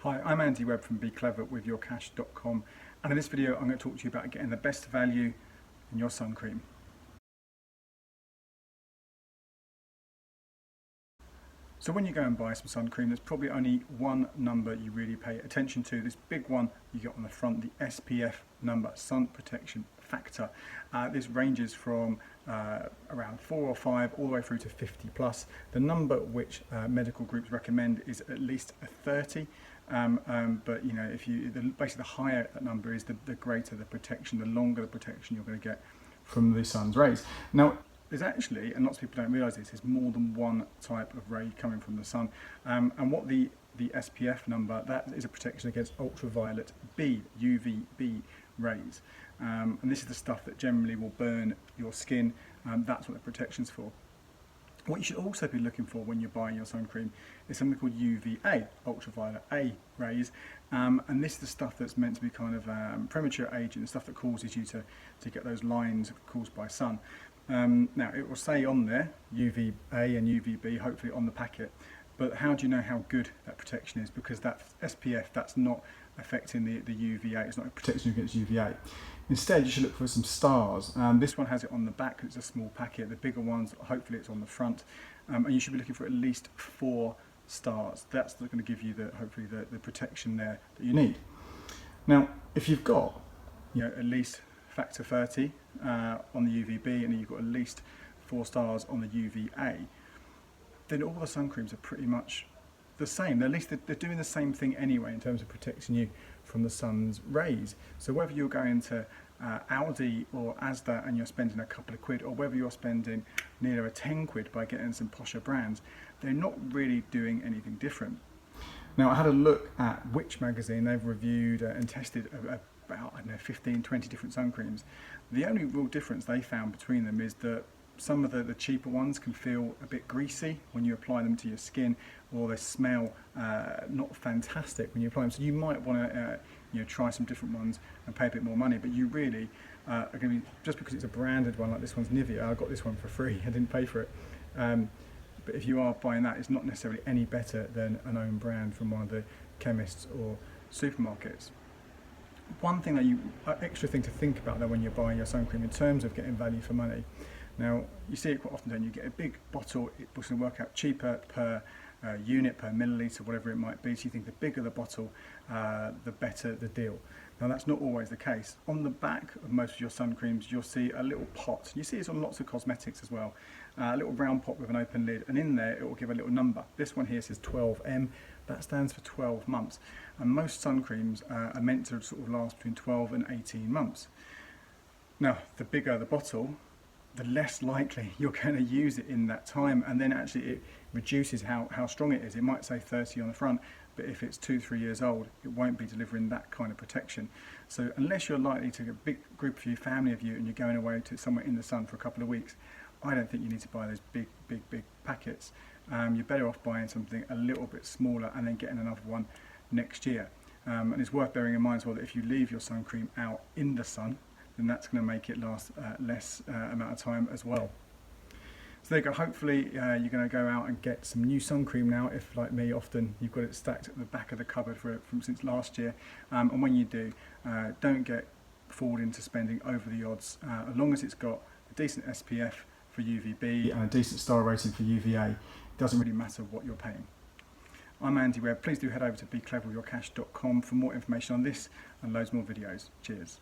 Hi, I'm Andy Webb from BeCleverWithYourCash.com, and in this video I'm going to talk to you about getting the best value in your sun cream. So when you go and buy some sun cream, there's probably only one number you really pay attention to. This big one you get on the front, the SPF number, Sun Protection Factor. This ranges from around 4 or 5 all the way through to 50 plus. The number which medical groups recommend is at least a 30. But you know, basically the higher that number is, the greater the protection, the longer the protection you're going to get from the sun's rays. Now, there's actually, and lots of people don't realise this, there's more than one type of ray coming from the sun. And what the SPF number, that is a protection against ultraviolet B, UVB rays. And this is the stuff that generally will burn your skin. That's what the protection's for. What you should also be looking for when you're buying your sun cream is something called UVA, ultraviolet A rays, and this is the stuff that's meant to be kind of premature aging, the stuff that causes you to get those lines caused by sun. Now it will say on there UVA and UVB, hopefully on the packet, but how do you know how good that protection is? Because that SPF, that's not affecting the UVA, it's not protecting you against UVA. Instead, you should look for some stars. This one has it on the back because it's a small packet. The bigger ones, hopefully it's on the front. And you should be looking for at least 4 stars. That's going to give you hopefully the protection there that you need. Now, if you've got at least factor 30 on the UVB and you've got at least 4 stars on the UVA, then all the sun creams are pretty much the same. At least they're doing the same thing anyway in terms of protecting you from the sun's rays. So whether you're going to Aldi or Asda and you're spending a couple of quid, or whether you're spending near a 10 quid by getting some posher brands, they're not really doing anything different. Now, I had a look at Which magazine. They've reviewed and tested about, I don't know, 15, 20 different sun creams. The only real difference they found between them is that some of the cheaper ones can feel a bit greasy when you apply them to your skin, or they smell not fantastic when you apply them. So you might want to try some different ones and pay a bit more money, but you really are going to be, just because it's a branded one, like this one's Nivea, I got this one for free, I didn't pay for it. But if you are buying that, it's not necessarily any better than an own brand from one of the chemists or supermarkets. One thing extra thing to think about though when you're buying your sun cream in terms of getting value for money. Now, you see it quite often, don't you? You get a big bottle, it's going to work out cheaper per unit, per milliliter, whatever it might be. So you think the bigger the bottle, the better the deal. Now, that's not always the case. On the back of most of your sun creams, you'll see a little pot. You see this on lots of cosmetics as well. A little round pot with an open lid, and in there it will give a little number. This one here says 12M. That stands for 12 months. And most sun creams are meant to sort of last between 12 and 18 months. Now, the bigger the bottle, the less likely you're going to use it in that time, and then actually it reduces how strong it is. It might say 30 on the front, but if it's 2-3 years old, it won't be delivering that kind of protection. So unless you're likely to get a big group of you, family of you, and you're going away to somewhere in the sun for a couple of weeks, I don't think you need to buy those big packets. You're better off buying something a little bit smaller and then getting another one next year. And it's worth bearing in mind as well that if you leave your sun cream out in the sun, then that's going to make it last less amount of time as well. So there you go. Hopefully you're going to go out and get some new sun cream now, if like me often you've got it stacked at the back of the cupboard from since last year. And when you do, don't get fooled into spending over the odds. As long as it's got a decent SPF for UVB and a decent star rating for UVA, it doesn't really matter what you're paying. I'm Andy Webb. Please do head over to BeCleverWithYourCash.com for more information on this and loads more videos. Cheers.